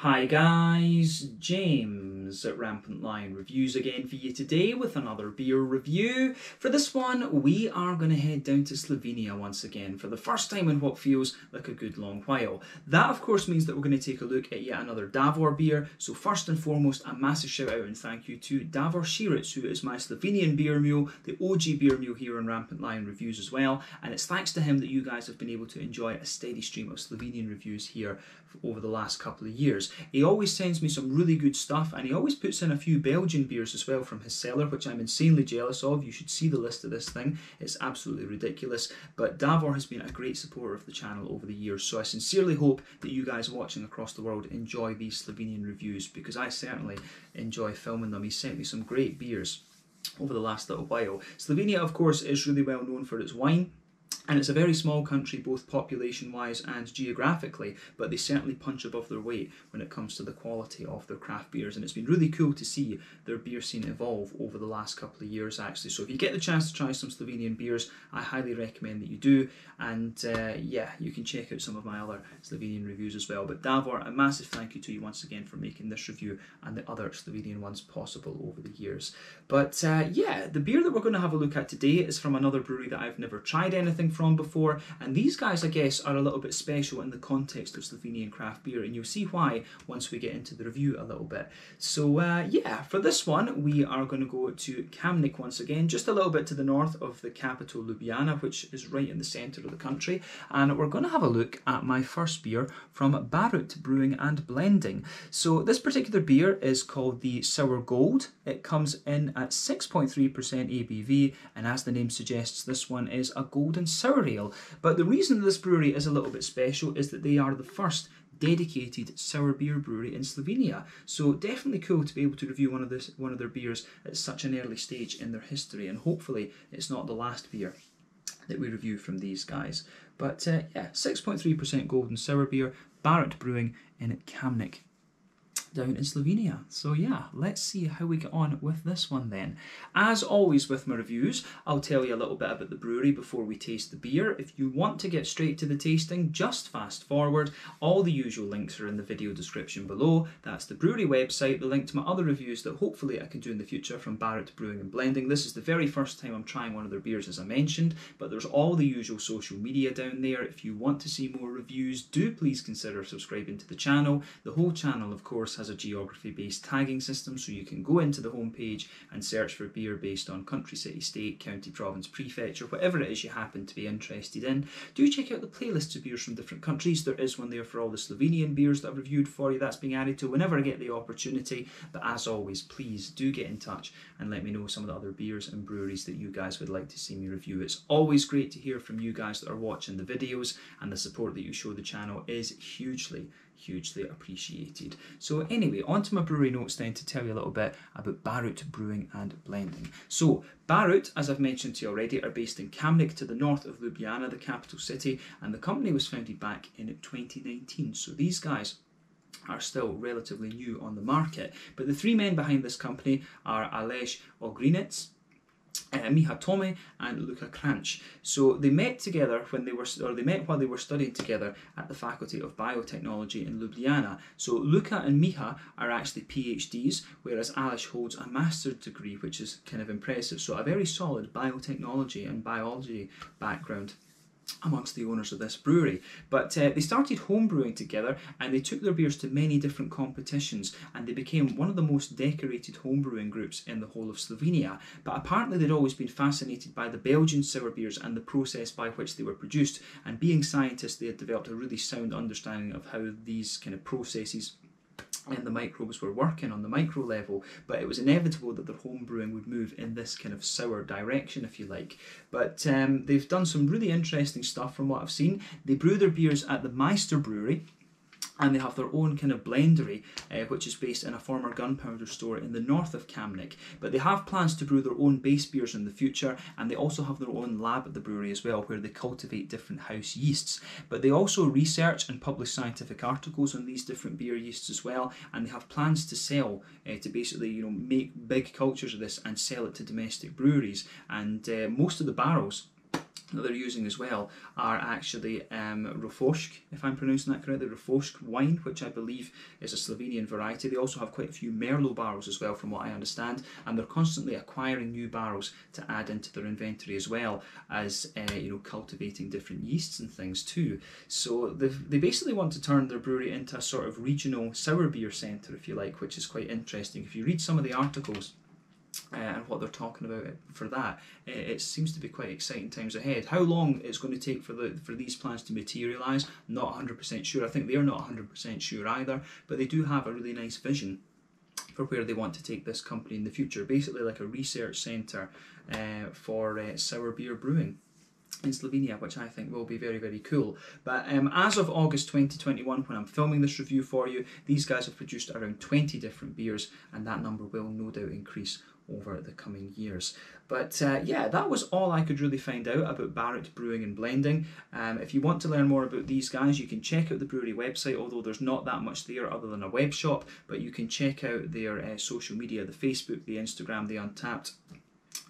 Hi guys, James at Rampant Lion Reviews again for you today with another beer review. For this one, we are going to head down to Slovenia once again for the first time in what feels like a good long while. That of course means that we're going to take a look at yet another Davor beer. So first and foremost, a massive shout out and thank you to Davor Širac, who is my Slovenian beer mule, the OG beer mule here on Rampant Lion Reviews as well. And it's thanks to him that you guys have been able to enjoy a steady stream of Slovenian reviews here over the last couple of years. He always sends me some really good stuff, and he always puts in a few Belgian beers as well from his cellar, which I'm insanely jealous of. You should see the list of this thing. It's absolutely ridiculous. But Davor has been a great supporter of the channel over the years, so I sincerely hope that you guys watching across the world enjoy these Slovenian reviews, because I certainly enjoy filming them. He sent me some great beers over the last little while. Slovenia, of course, is really well known for its wine. And it's a very small country, both population-wise and geographically, but they certainly punch above their weight when it comes to the quality of their craft beers. And it's been really cool to see their beer scene evolve over the last couple of years, actually. So if you get the chance to try some Slovenian beers, I highly recommend that you do. And yeah, you can check out some of my other Slovenian reviews as well. But Davor, a massive thank you to you once again for making this review and the other Slovenian ones possible over the years. But yeah, the beer that we're going to have a look at today is from another brewery that I've never tried anything from before, and these guys I guess are a little bit special in the context of Slovenian craft beer, and you'll see why once we get into the review a little bit. So yeah, for this one we are going to go to Kamnik once again, just a little bit to the north of the capital Ljubljana, which is right in the centre of the country, and we're going to have a look at my first beer from Barut Brewing and Blending. So this particular beer is called the Sour Gold. It comes in at 6.3% ABV, and as the name suggests, this one is a golden sour ale. But the reason this brewery is a little bit special is that they are the first dedicated sour beer brewery in Slovenia. So definitely cool to be able to review one of their beers at such an early stage in their history, and hopefully it's not the last beer that we review from these guys. But yeah, 6.3% golden sour beer, Barut Brewing in Kamnik, down in Slovenia. So yeah, let's see how we get on with this one then. As always with my reviews, I'll tell you a little bit about the brewery before we taste the beer. If you want to get straight to the tasting, just fast forward. All the usual links are in the video description below. That's the brewery website, the link to my other reviews that hopefully I can do in the future from Barut Brewing and Blending. This is the very first time I'm trying one of their beers, as I mentioned, but there's all the usual social media down there. If you want to see more reviews, do please consider subscribing to the channel. The whole channel, of course, has a geography-based tagging system, so you can go into the homepage and search for beer based on country, city, state, county, province, prefecture, whatever it is you happen to be interested in. Do check out the playlists of beers from different countries. There is one there for all the Slovenian beers that I've reviewed for you. That's being added to whenever I get the opportunity. But as always, please do get in touch and let me know some of the other beers and breweries that you guys would like to see me review. It's always great to hear from you guys that are watching the videos, and the support that you show the channel is hugely appreciated. So anyway, on to my brewery notes then to tell you a little bit about Barut Brewing and Blending. So Barut, as I've mentioned to you already, are based in Kamnik to the north of Ljubljana, the capital city, and the company was founded back in 2019. So these guys are still relatively new on the market. But the three men behind this company are Aleš Ogrinec, Miha Tome and Luka Kranč. So they met together when they were, or they met while they were studying together at the Faculty of Biotechnology in Ljubljana. So Luka and Miha are actually PhDs, whereas Aleš holds a master's degree, which is kind of impressive. So a very solid biotechnology and biology background amongst the owners of this brewery. But they started home brewing together, and they took their beers to many different competitions, and they became one of the most decorated home brewing groups in the whole of Slovenia. But apparently they'd always been fascinated by the Belgian sour beers and the process by which they were produced, and being scientists they had developed a really sound understanding of how these kind of processes and the microbes were working on the micro level. But it was inevitable that their home brewing would move in this kind of sour direction, if you like. But they've done some really interesting stuff from what I've seen. They brew their beers at the Meister Brewery, and they have their own kind of blendery, which is based in a former gunpowder store in the north of Kamnik. But they have plans to brew their own base beers in the future, and they also have their own lab at the brewery as well, where they cultivate different house yeasts. But they also research and publish scientific articles on these different beer yeasts as well, and they have plans to sell, to basically, you know, make big cultures of this and sell it to domestic breweries. And most of the barrels that they're using as well are actually Rofosk, if I'm pronouncing that correctly, Rofosk wine, which I believe is a Slovenian variety. They also have quite a few Merlot barrels as well, from what I understand, and they're constantly acquiring new barrels to add into their inventory, as well as cultivating different yeasts and things too. So they basically want to turn their brewery into a sort of regional sour beer centre, if you like, which is quite interesting. If you read some of the articles and what they're talking about for that, it seems to be quite exciting times ahead. How long it's going to take for these plans to materialise, not 100% sure. I think they're not 100% sure either, but they do have a really nice vision for where they want to take this company in the future. Basically like a research centre for sour beer brewing in Slovenia, which I think will be very, very cool. But as of August 2021, when I'm filming this review for you, these guys have produced around 20 different beers, and that number will no doubt increase over the coming years. But yeah, that was all I could really find out about Barut Brewing and Blending. If you want to learn more about these guys, you can check out the brewery website, although there's not that much there other than a web shop, but you can check out their social media, the Facebook, the Instagram, the Untappd,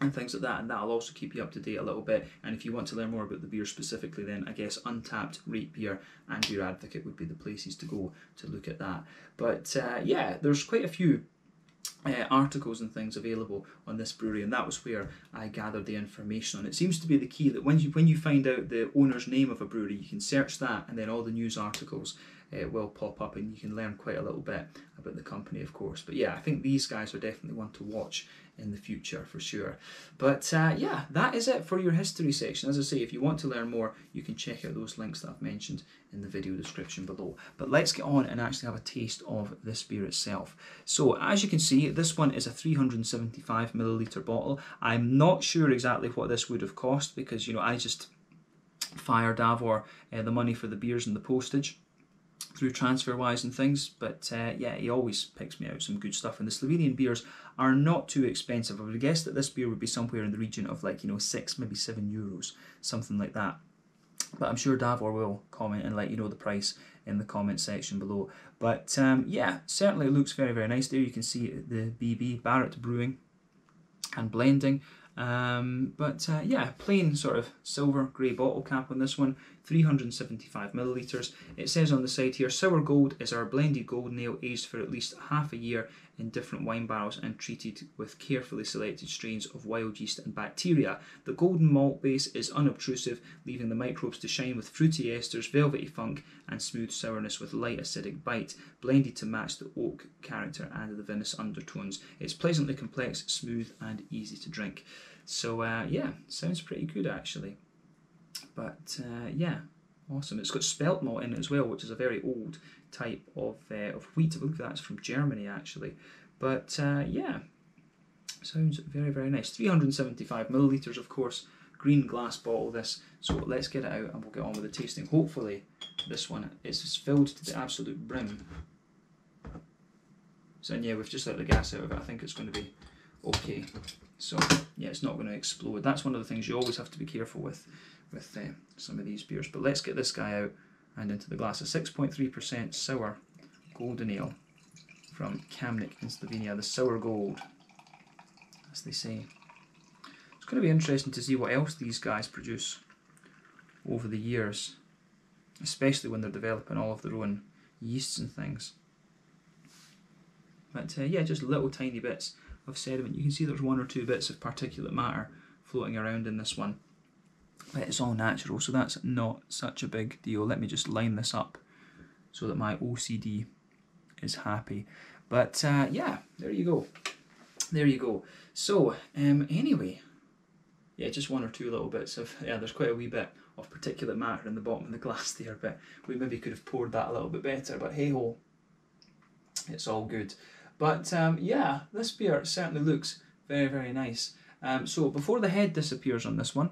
and things like that, and that'll also keep you up to date a little bit. And if you want to learn more about the beer specifically, then I guess Untappd, Rate Beer and Beer Advocate would be the places to go to look at that. But yeah, there's quite a few articles and things available on this brewery, and that was where I gathered the information on. It seems to be the key that when you find out the owner's name of a brewery, you can search that, and then all the news articles will pop up, and you can learn quite a little bit about the company, of course. But yeah, I think these guys are definitely one to watch in the future for sure. But yeah, that is it for your history section. As I say, if you want to learn more, you can check out those links that I've mentioned in the video description below. But let's get on and actually have a taste of this beer itself. So as you can see, this one is a 375ml bottle. I'm not sure exactly what this would have cost, because I just fire Davor the money for the beers and the postage through TransferWise and things, but yeah, he always picks me out some good stuff, and the Slovenian beers are not too expensive. I would guess that this beer would be somewhere in the region of like 6, maybe 7 euros, something like that. But I'm sure Davor will comment and let you know the price in the comment section below. But yeah, certainly it looks very, very nice. There you can see the BB, Barut Brewing and Blending. But yeah, plain sort of silver grey bottle cap on this one, 375ml. It says on the side here, Sour Gold is our blended golden ale aged for at least half a year in different wine barrels and treated with carefully selected strains of wild yeast and bacteria. The golden malt base is unobtrusive, leaving the microbes to shine with fruity esters, velvety funk and smooth sourness with light acidic bite, blended to match the oak character and the vinous undertones. It's pleasantly complex, smooth and easy to drink. So yeah, sounds pretty good actually. But yeah, awesome. It's got spelt malt in it as well, which is a very old type of wheat. I believe that's from Germany actually. But yeah, sounds very, very nice. 375ml, of course, green glass bottle this. So let's get it out and we'll get on with the tasting. Hopefully this one is filled to the absolute brim. So yeah, we've just let the gas out of it. I think it's going to be okay. So yeah, it's not going to explode. That's one of the things you always have to be careful with some of these beers. But let's get this guy out and into the glass. A 6.3% sour golden ale from Kamnik in Slovenia, the Sour Gold, as they say. It's going to be interesting to see what else these guys produce over the years, especially when they're developing all of their own yeasts and things. But yeah, just little tiny bits of sediment. You can see there's 1 or 2 bits of particulate matter floating around in this one, but it's all natural, so that's not such a big deal. Let me just line this up so that my OCD is happy. But yeah, there you go. There you go. So anyway, yeah, just 1 or 2 little bits of, yeah, there's quite a wee bit of particulate matter in the bottom of the glass there, but we maybe could have poured that a little bit better, but hey ho, it's all good. But yeah, this beer certainly looks very, very nice. So before the head disappears on this one,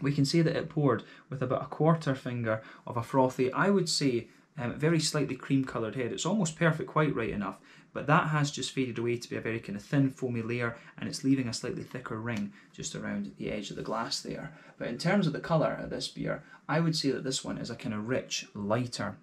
we can see that it poured with about a 1/4 finger of a frothy, I would say, very slightly cream coloured head. It's almost perfect, quite right enough, but that has just faded away to be a very kind of thin foamy layer, and it's leaving a slightly thicker ring just around the edge of the glass there. But in terms of the colour of this beer, I would say that this one is a kind of rich, lighter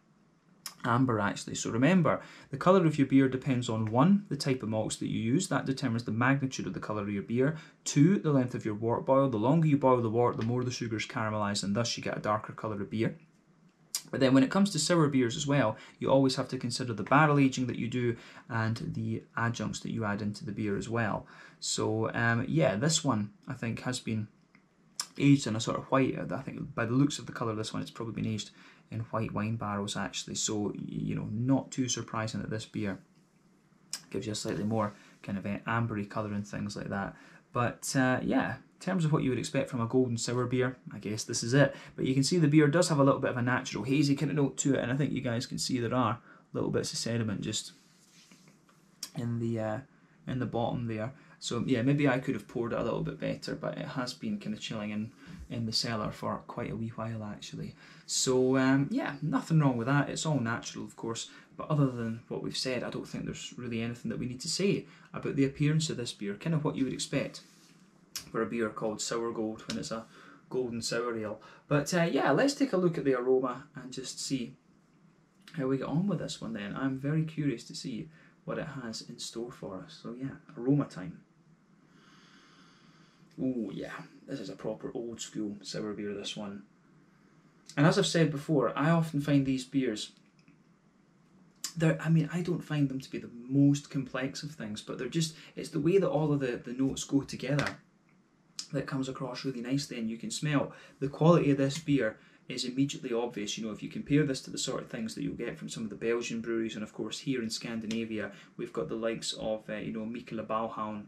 amber actually. So remember, the colour of your beer depends on 1, the type of malts that you use, that determines the magnitude of the colour of your beer. 2, the length of your wort boil. The longer you boil the wort, the more the sugars caramelise, and thus you get a darker colour of beer. But then when it comes to sour beers as well, you always have to consider the barrel aging that you do and the adjuncts that you add into the beer as well. So yeah, this one I think has been aged in a sort of white. I think by the looks of the colour of this one, it's probably been aged in white wine barrels actually. So, you know, not too surprising that this beer gives you a slightly more kind of ambery colour and things like that. But yeah, in terms of what you would expect from a golden sour beer, I guess this is it. But you can see the beer does have a little bit of a natural hazy kind of note to it, and I think you guys can see there are little bits of sediment just in the bottom there. So yeah, maybe I could have poured it a little bit better, but it has been kind of chilling in the cellar for quite a wee while actually. So yeah, nothing wrong with that. It's all natural, of course. But other than what we've said, I don't think there's really anything that we need to say about the appearance of this beer. Kind of what you would expect for a beer called Sour Gold when it's a golden sour ale. But yeah, let's take a look at the aroma and just see how we get on with this one then. I'm very curious to see what it has in store for us. So yeah, aroma time. Oh yeah, this is a proper old school sour beer, this one. And as I've said before, I often find these beers, I mean, I don't find them to be the most complex of things, but they're just, it's the way that all of the notes go together that comes across really nicely, and you can smell the quality of this beer is immediately obvious. You know, if you compare this to the sort of things that you'll get from some of the Belgian breweries, and of course here in Scandinavia we've got the likes of you know, Mikkeller Bauhaun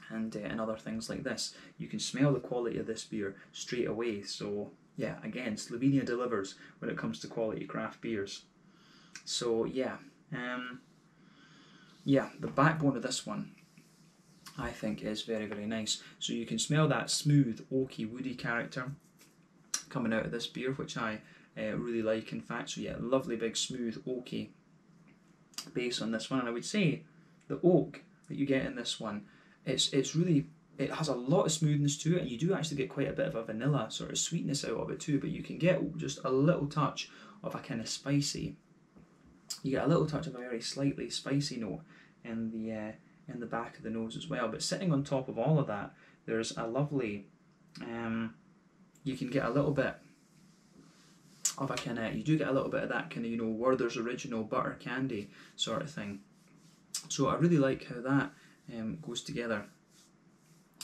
and other things like this. You can smell the quality of this beer straight away. So yeah, again, Slovenia delivers when it comes to quality craft beers. So yeah, yeah, the backbone of this one I think is very, very nice. So you can smell that smooth, oaky, woody character coming out of this beer, which I really like, in fact. So yeah, lovely big smooth oaky base on this one, and I would say the oak that you get in this one, it's really, it has a lot of smoothness to it, and you do actually get quite a bit of a vanilla sort of sweetness out of it too, but you can get just a little touch of a kind of spicy, you get a little touch of a very slightly spicy note in the back of the nose as well. But sitting on top of all of that, there's a lovely, you can get a little bit of a kind of, you do get a little bit of that kind of, you know, Werther's Original butter candy sort of thing. So I really like how that goes together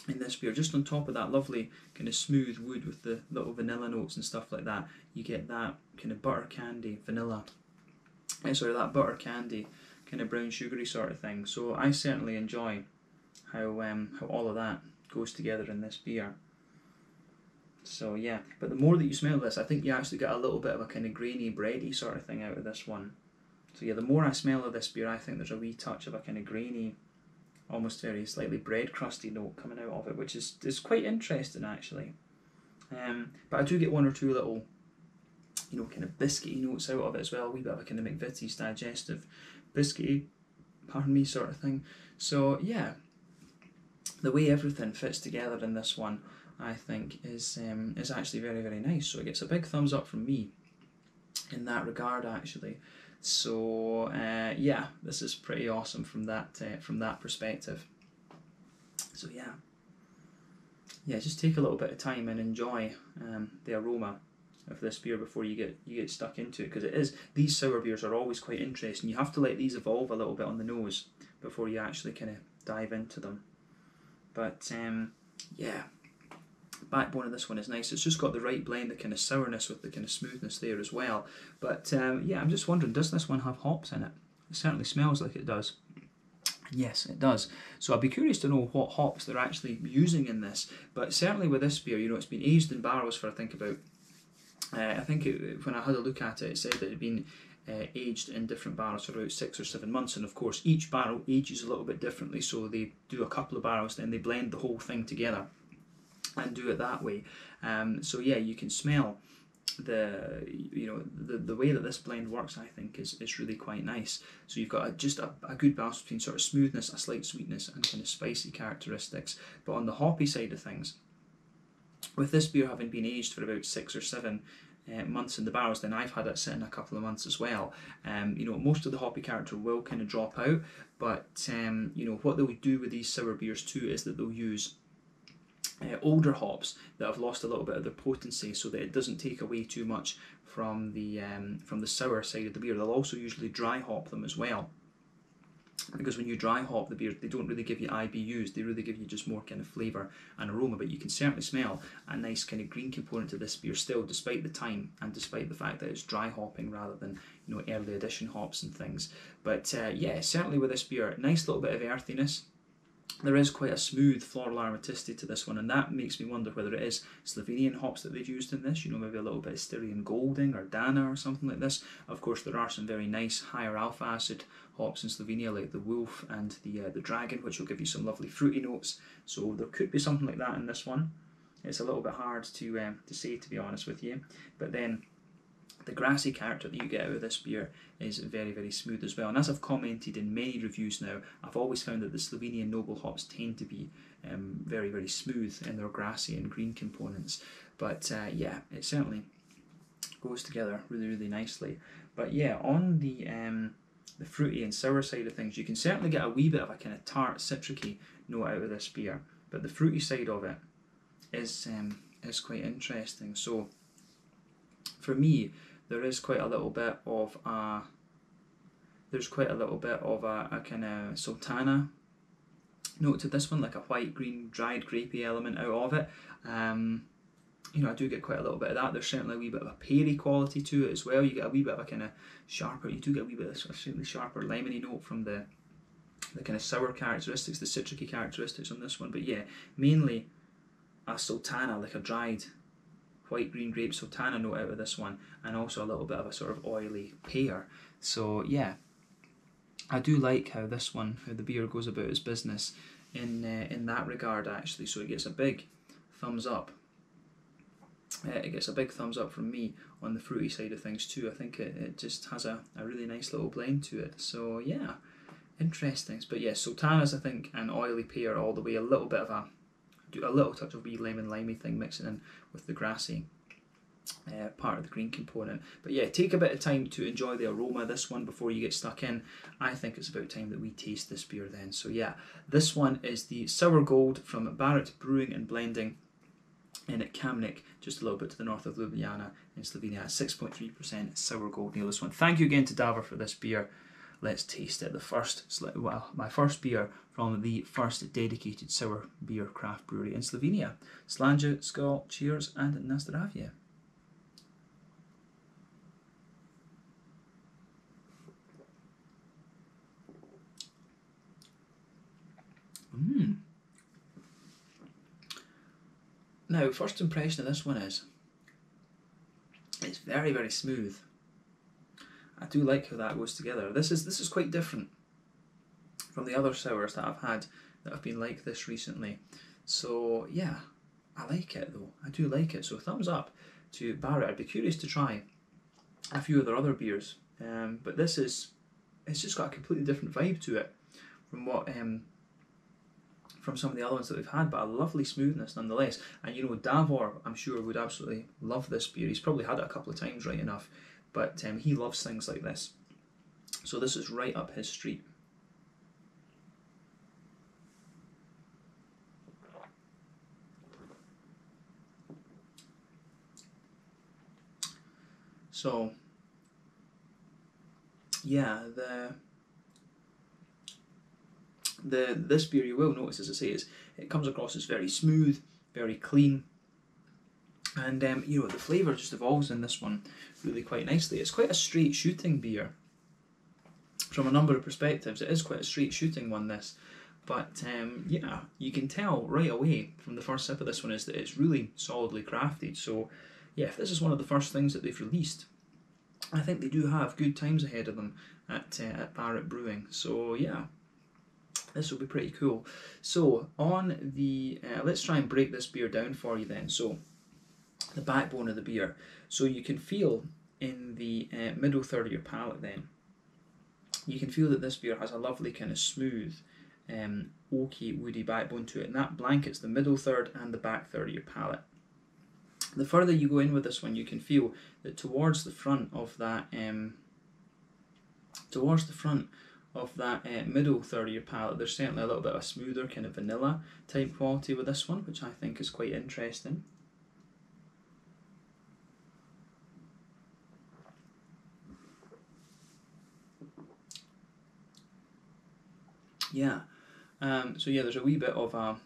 in this beer. Just on top of that lovely kind of smooth wood with the little vanilla notes and stuff like that, you get that kind of butter candy, vanilla, sorry, that butter candy kind of brown sugary sort of thing. So I certainly enjoy how all of that goes together in this beer. So yeah, but the more that you smell this, I think you actually get a little bit of a kind of grainy, bready sort of thing out of this one. So yeah, the more I smell of this beer, I think there's a wee touch of a kind of grainy, almost very slightly bread crusty note coming out of it, which is quite interesting actually. But I do get one or two little, you know, kind of biscuity notes out of it as well, a wee bit of a kind of McVitie's digestive biscuity, pardon me, sort of thing. So yeah, the way everything fits together in this one, I think, is actually very, very nice. So it gets a big thumbs up from me in that regard actually. So yeah, this is pretty awesome from that perspective. So yeah, just take a little bit of time and enjoy the aroma of this beer before you get stuck into it, because it is, these sour beers are always quite interesting. You have to let these evolve a little bit on the nose before you actually kind of dive into them. But yeah, backbone of this one is nice. It's just got the right blend, the kind of sourness with the kind of smoothness there as well. But yeah, I'm just wondering, does this one have hops in it? It certainly smells like it does. Yes, it does. So I'd be curious to know what hops they're actually using in this. But certainly with this beer, you know, it's been aged in barrels for, I think, about, when I had a look at it, it said that it had been aged in different barrels for about 6 or 7 months, and of course each barrel ages a little bit differently, so they do a couple of barrels, then they blend the whole thing together and do it that way. So yeah, you can smell the way that this blend works, I think, is really quite nice. So you've got just a good balance between sort of smoothness, a slight sweetness, and kind of spicy characteristics. But on the hoppy side of things, with this beer having been aged for about 6 or 7 months in the barrels, then I've had it sitting a couple of months as well. You know, most of the hoppy character will kind of drop out, but you know, what they'll do with these sour beers too is that they'll use older hops that have lost a little bit of their potency, so that it doesn't take away too much from the sour side of the beer. They'll also usually dry hop them as well, because when you dry hop the beer, they don't really give you IBUs, they really give you just more kind of flavour and aroma, but you can certainly smell a nice kind of green component to this beer still, despite the time and despite the fact that it's dry hopping rather than, you know, early edition hops and things. But yeah, certainly with this beer, nice little bit of earthiness. There is quite a smooth floral aromaticity to this one, and that makes me wonder whether it is Slovenian hops that they've used in this, you know, maybe a little bit of Styrian Golding or Dana or something like this. Of course, there are some very nice higher alpha acid hops in Slovenia, like the Wolf and the Dragon, which will give you some lovely fruity notes, so there could be something like that in this one. It's a little bit hard to say, to be honest with you, but then the grassy character that you get out of this beer is very, very smooth as well. And as I've commented in many reviews now, I've always found that the Slovenian noble hops tend to be very, very smooth in their grassy and green components. But yeah, it certainly goes together really, really nicely. But yeah, on the fruity and sour side of things, you can certainly get a wee bit of a kind of tart, citricy note out of this beer. But the fruity side of it is quite interesting. So for me, there is quite a little bit of a kind of sultana note to this one, like a white, green, dried, grapey element out of it. You know, I do get quite a little bit of that. There's certainly a wee bit of a peary quality to it as well. You get a wee bit of a kind of sharper, you do get a wee bit of a slightly sharper lemony note from the kind of sour characteristics, the citricy characteristics on this one. But yeah, mainly a sultana, like a dried white green grape sultana note out of this one, and also a little bit of a sort of oily pear. So yeah, I do like how this one, how the beer goes about its business in that regard actually. So it gets a big thumbs up. It gets a big thumbs up from me on the fruity side of things too. I think it just has a really nice little blend to it. So yeah, interesting. But yeah, sultanas I think, and oily pear all the way. A little bit of a little touch of wee lemon limey thing mixing in with the grassy part of the green component. But yeah, take a bit of time to enjoy the aroma of this one before you get stuck in. I think it's about time that we taste this beer then. So yeah, this one is the Sour Gold from Barut Brewing and Blending in Kamnik, just a little bit to the north of Ljubljana in Slovenia, at 6.3% Sour Gold. Neil, this one. Thank you again to Davor for this beer. Let's taste it. My first beer from the first dedicated sour beer craft brewery in Slovenia. Slanja, Skol, cheers, and Nazdravje. Now, first impression of this one is it's very, very smooth. I do like how that goes together. This is quite different from the other sours that I've had that have been like this recently. So yeah, I like it though. I do like it. So thumbs up to Barut. I'd be curious to try a few of their other beers, but it's just got a completely different vibe to it from what from some of the other ones that we've had, but a lovely smoothness nonetheless. And you know, Davor, I'm sure, would absolutely love this beer. He's probably had it a couple of times, right enough, but he loves things like this. So this is right up his street. So yeah, this beer, you will notice, as I say, it comes across as very smooth, very clean, and you know, the flavour just evolves in this one really quite nicely. It's quite a straight shooting beer from a number of perspectives. It is quite a straight shooting one, this, but yeah, you can tell right away from the first sip of this one is that it's really solidly crafted. So yeah, if this is one of the first things that they've released, I think they do have good times ahead of them at Barut Brewing. So yeah, this will be pretty cool. So on the let's try and break this beer down for you then. So the backbone of the beer, so you can feel in the middle third of your palate then, you can feel that this beer has a lovely kind of smooth oaky woody backbone to it, and that blankets the middle third and the back third of your palate. The further you go in with this one, you can feel that towards the front of that middle third of your palate, there's certainly a little bit of a smoother kind of vanilla type quality with this one, which I think is quite interesting. Yeah, so yeah, there's a wee bit of a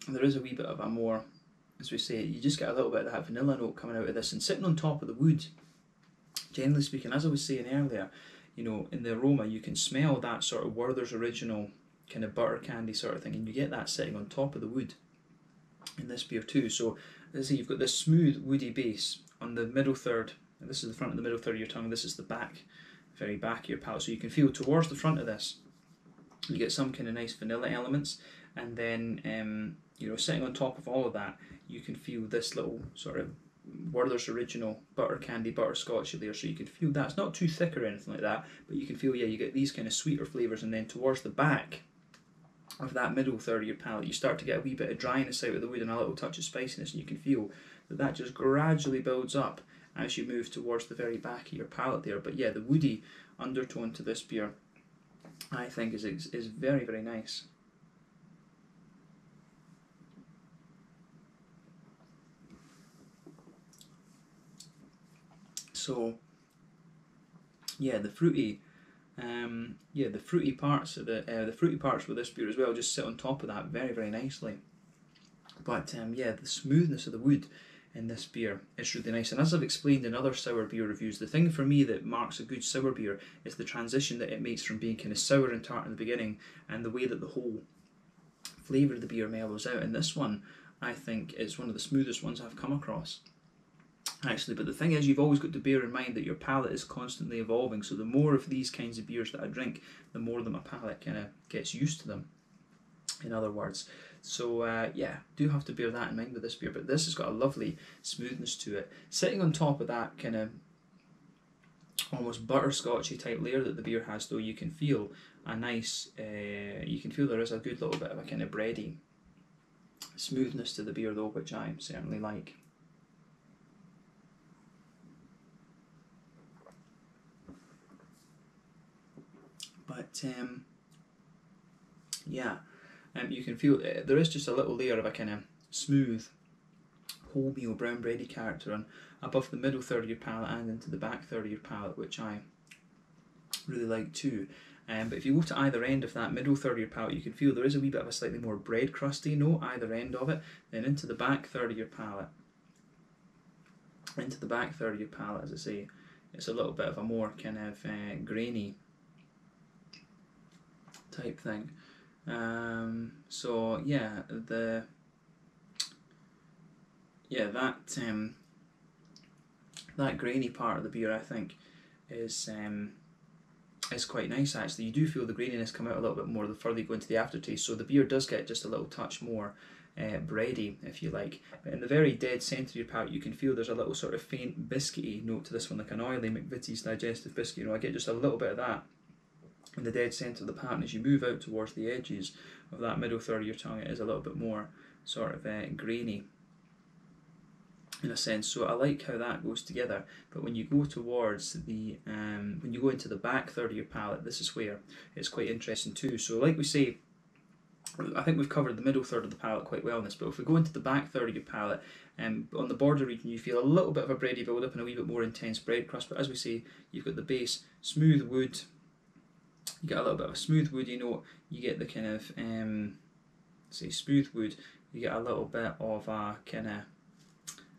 there is a wee bit of a more, as we say, you just get a little bit of that vanilla note coming out of this, and sitting on top of the wood, generally speaking, as I was saying earlier, you know, in the aroma you can smell that sort of Werther's Original kind of butter candy sort of thing, and you get that sitting on top of the wood in this beer too. So as I say, you've got this smooth woody base on the middle third, and this is the front of the middle third of your tongue, this is the back, very back of your palate, so you can feel towards the front of this you get some kind of nice vanilla elements, and then you know, sitting on top of all of that, you can feel this little sort of Werther's Original butter candy, butterscotch there, so you can feel that. It's not too thick or anything like that, but you can feel, yeah, you get these kind of sweeter flavours, and then towards the back of that middle third of your palate, you start to get a wee bit of dryness out of the wood and a little touch of spiciness, and you can feel that that just gradually builds up as you move towards the very back of your palate there. But yeah, the woody undertone to this beer, I think, is very, very nice. So yeah, the fruity parts of the fruity parts with this beer as well just sit on top of that very, very nicely. But yeah, the smoothness of the wood in this beer is really nice. And as I've explained in other sour beer reviews, the thing for me that marks a good sour beer is the transition that it makes from being kind of sour and tart in the beginning, and the way that the whole flavour of the beer mellows out. And this one, I think, is one of the smoothest ones I've come across, actually. But the thing is, you've always got to bear in mind that your palate is constantly evolving, so the more of these kinds of beers that I drink, the more that my palate kind of gets used to them, in other words. So yeah, do have to bear that in mind with this beer. But this has got a lovely smoothness to it, sitting on top of that kind of almost butterscotchy type layer that the beer has, though. You can feel a nice you can feel there is a good little bit of a kind of bready smoothness to the beer though, which I certainly like. But yeah, you can feel there is just a little layer of a kind of smooth wholemeal brown bready character on above the middle third of your palate and into the back third of your palate, which I really like too. But if you go to either end of that middle third of your palate, you can feel there is a wee bit of a slightly more bread crusty note either end of it. Then into the back third of your palate, as I say, it's a little bit of a more kind of grainy type thing. So yeah, that grainy part of the beer, I think, is quite nice actually. You do feel the graininess come out a little bit more the further you go into the aftertaste, so the beer does get just a little touch more bready, if you like. But in the very dead centre of your palate, you can feel there's a little sort of faint biscuity note to this one, like an oily McVitie's digestive biscuit. You know, I get just a little bit of that in the dead centre of the palate. As you move out towards the edges of that middle third of your tongue, it is a little bit more sort of grainy in a sense. So I like how that goes together. But when you go towards the when you go into the back third of your palate, this is where it's quite interesting too. So like we say, I think we've covered the middle third of the palate quite well in this, but if we go into the back third of your palate, on the border region, you feel a little bit of a bready build up and a wee bit more intense bread crust. But as we say, you've got the base smooth wood. You get a little bit of a smooth woody note. You get the kind of say smooth wood. You get a little bit of a kind of,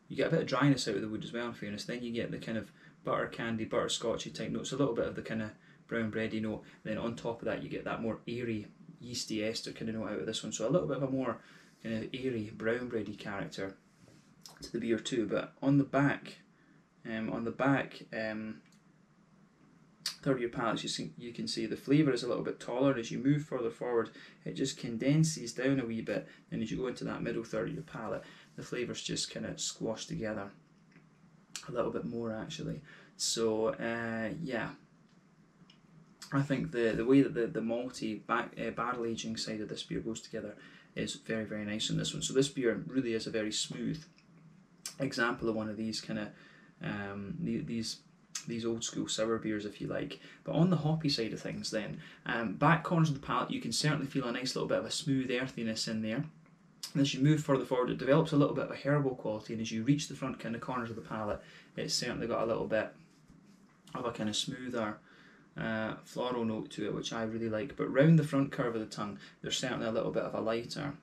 you get a bit of dryness out of the wood as well, in fairness. Then you get the kind of butter candy, butterscotchy type notes, a little bit of the kind of brown bready note. And then on top of that, you get that more airy, yeasty ester kind of note out of this one. So a little bit of a more kind of airy, brown bready character to the beer too. But on the back third of your palate, you can see the flavour is a little bit taller. As you move further forward, it just condenses down a wee bit. And as you go into that middle third of your palate, the flavours just kind of squash together a little bit more actually. So yeah, I think the way that the malty barrel aging side of this beer goes together is very, very nice in this one. So this beer really is a very smooth example of one of these kind of these old school sour beers, if you like. But on the hoppy side of things then, back corners of the palate, you can certainly feel a nice little bit of a smooth earthiness in there. And as you move further forward, it develops a little bit of a herbal quality, and as you reach the front kind of corners of the palate, it's certainly got a little bit of a kind of smoother floral note to it, which I really like. But round the front curve of the tongue, there's certainly a little bit of a lighter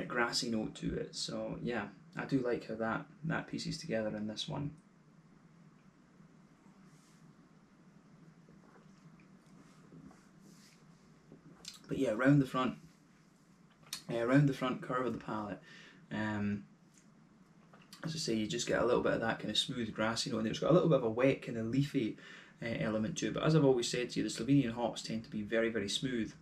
grassy note to it. So yeah, I do like how that pieces together in this one. But yeah, round the front curve of the palate, as I say, you just get a little bit of that kind of smooth grassy note, and it's got a little bit of a wet kind of leafy element to it. But as I've always said to you, the Slovenian hops tend to be very, very smooth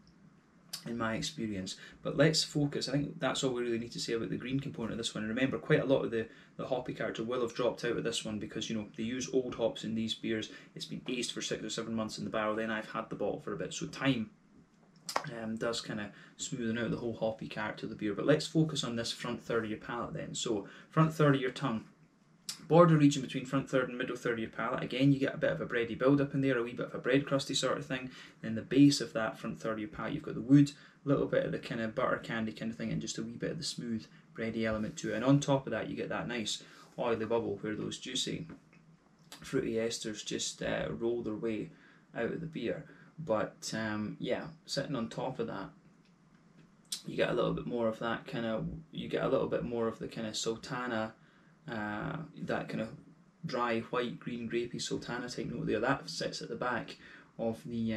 in my experience. But let's focus, I think that's all we really need to say about the green component of this one. And remember, quite a lot of the hoppy character will have dropped out of this one because, you know, they use old hops in these beers. It's been aged for 6 or 7 months in the barrel, then I've had the bottle for a bit, so time does kind of smoothen out the whole hoppy character of the beer. But let's focus on this front third of your palate then. So front third of your tongue, border region between front third and middle third of your palate. Again, you get a bit of a bready build up in there, a wee bit of a bread crusty sort of thing. Then the base of that front third of your palate, you've got the wood, a little bit of the kind of butter candy kind of thing, and just a wee bit of the smooth bready element to it. And on top of that, you get that nice oily bubble where those juicy fruity esters just roll their way out of the beer. But yeah, sitting on top of that, you get a little bit more of that kind of, you get a little bit more of the kind of sultana, that kind of dry white green grapey sultana type note there. That sits at the back of the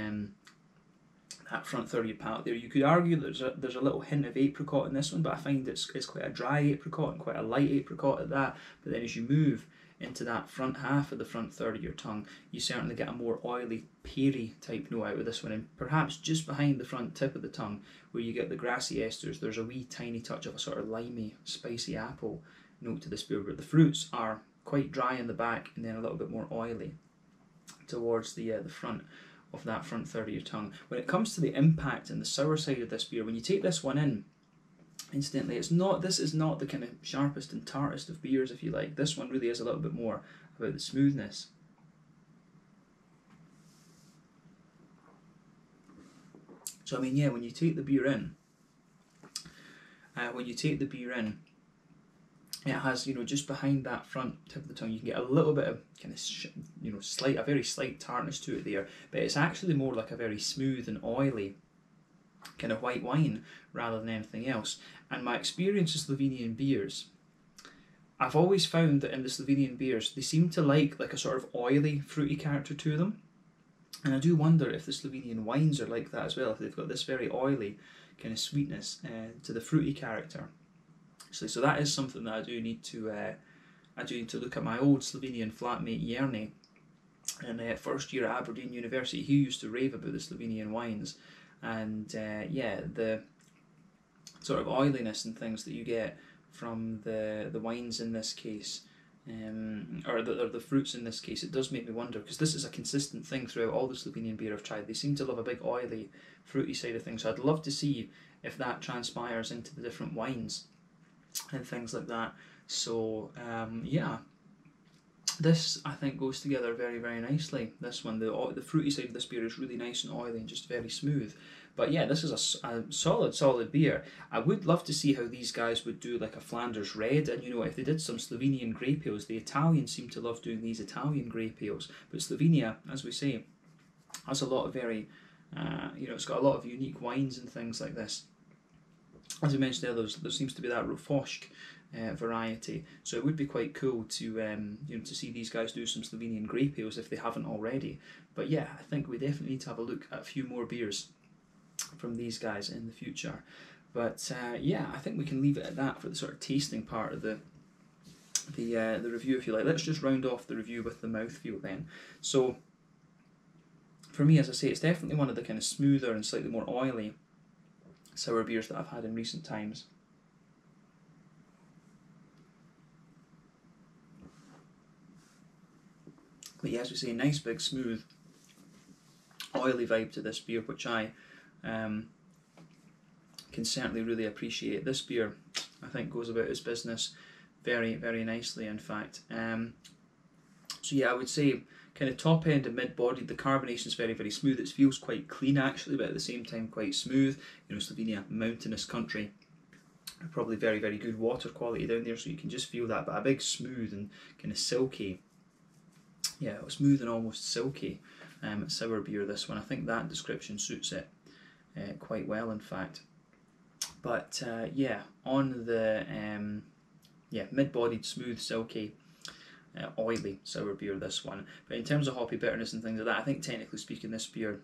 that front third of your palate there. You could argue that there's a little hint of apricot in this one, but I find it's quite a dry apricot and quite a light apricot at that. But then as you move into that front half of the front third of your tongue, you certainly get a more oily, peary type note out of this one. And perhaps just behind the front tip of the tongue, where you get the grassy esters, there's a wee tiny touch of a sort of limey, spicy apple note to this beer, but the fruits are quite dry in the back and then a little bit more oily towards the front of that front third of your tongue. When it comes to the impact and the sour side of this beer, when you take this one in, instantly, this is not the kind of sharpest and tartest of beers, if you like. This one really is a little bit more about the smoothness. So I mean, yeah, when you take the beer in, it has, you know, just behind that front tip of the tongue, you can get a little bit of kind of, you know, a very slight tartness to it there, but it's actually more like a very smooth and oily kind of white wine rather than anything else. And my experience of Slovenian beers, I've always found that in the Slovenian beers, they seem to like a sort of oily, fruity character to them. And I do wonder if the Slovenian wines are like that as well, if they've got this very oily kind of sweetness to the fruity character. So that is something that I do need to look at. My old Slovenian flatmate Jernej in first year at Aberdeen University, he used to rave about the Slovenian wines, and yeah, the sort of oiliness and things that you get from the wines in this case, or the fruits in this case, it does make me wonder, because this is a consistent thing throughout all the Slovenian beer I've tried. They seem to love a big oily, fruity side of things, so I'd love to see if that transpires into the different wines and things like that. So yeah, this I think goes together very, very nicely. This one, the fruity side of this beer is really nice and oily and just very smooth. But yeah, this is a solid beer. I would love to see how these guys would do like a Flanders Red, and you know, if they did some Slovenian grape ales. The Italians seem to love doing these Italian grape ales, but Slovenia, as we say, has a lot of very, you know, it's got a lot of unique wines and things like this. As I mentioned earlier, there seems to be that Rufoshk variety, so it would be quite cool to you know, to see these guys do some Slovenian grape ales if they haven't already. But yeah, I think we definitely need to have a look at a few more beers from these guys in the future. But yeah, I think we can leave it at that for the sort of tasting part of the review, if you like. Let's just round off the review with the mouthfeel then. So for me, as I say, it's definitely one of the kind of smoother and slightly more oily sour beers that I've had in recent times. But yeah, as we say, nice big smooth oily vibe to this beer, which I can can certainly really appreciate. This beer, I think, goes about its business very, very nicely, in fact. So yeah, I would say kind of top end and mid-bodied. The carbonation is very, very smooth. It feels quite clean actually, but at the same time quite smooth. You know, Slovenia, mountainous country, probably very, very good water quality down there, so you can just feel that. But a big smooth and kind of silky, yeah, smooth and almost silky sour beer. This one, I think that description suits it quite well, in fact. But yeah, on the mid-bodied, smooth, silky, oily sour beer, this one. But in terms of hoppy bitterness and things like that, I think technically speaking, this beer,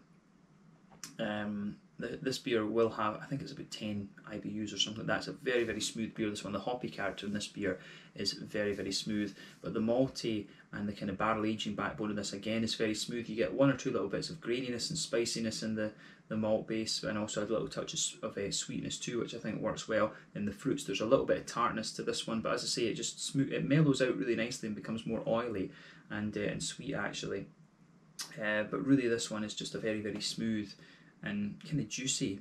this beer will have, I think it's about 10 IBUs or something like that. It's a very, very smooth beer, this one. The hoppy character in this beer is very, very smooth, but the malty and the kind of barrel aging backbone of this again is very smooth. You get one or two little bits of graininess and spiciness in the malt base, and also a little touch of sweetness too, which I think works well. In the fruits, there's a little bit of tartness to this one, but as I say, it just it mellows out really nicely and becomes more oily and sweet actually. But really, this one is just a very, very smooth and kind of juicy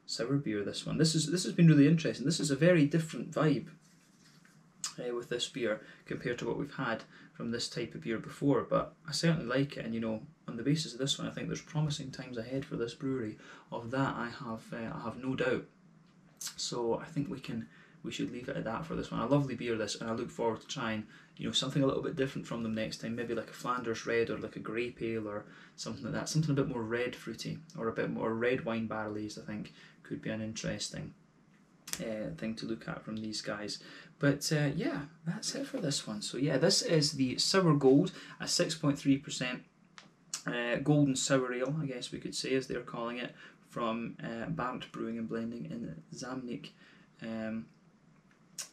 sour beer. This one, this has been really interesting. This is a very different vibe with this beer compared to what we've had from this type of beer before, but I certainly like it, and you know, on the basis of this one, I think there's promising times ahead for this brewery. Of that, I have no doubt. So I think we should leave it at that for this one. A lovely beer, this, and I look forward to trying, you know, something a little bit different from them next time. Maybe like a Flanders Red or like a grape ale or something like that. Something a bit more red fruity or a bit more red wine barrel aged, I think could be an interesting thing to look at from these guys. But yeah, that's it for this one. So yeah, this is the Sour Gold, a 6.3% golden sour ale, I guess we could say, as they're calling it, from Barut Brewing and Blending in Kamnik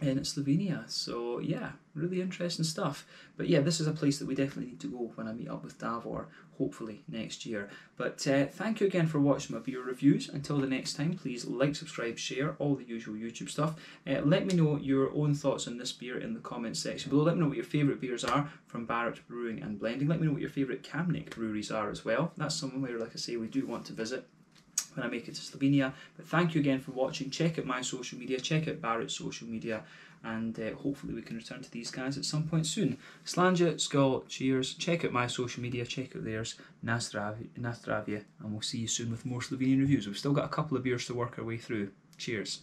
in Slovenia. So yeah, really interesting stuff. But yeah, this is a place that we definitely need to go when I meet up with Davor, hopefully next year. But thank you again for watching my beer reviews. Until the next time, please like, subscribe, share, all the usual YouTube stuff. Let me know your own thoughts on this beer in the comments section below. Let me know what your favourite beers are from Barut Brewing and Blending. Let me know what your favourite Kamnik breweries are as well. That's somewhere, like I say, we do want to visit when I make it to Slovenia. But thank you again for watching. Check out my social media, check out Barut's social media, and hopefully we can return to these guys at some point soon. Slanja, skull, cheers. Check out my social media, check out theirs. Na zdravie, and we'll see you soon with more Slovenian reviews. We've still got a couple of beers to work our way through. Cheers.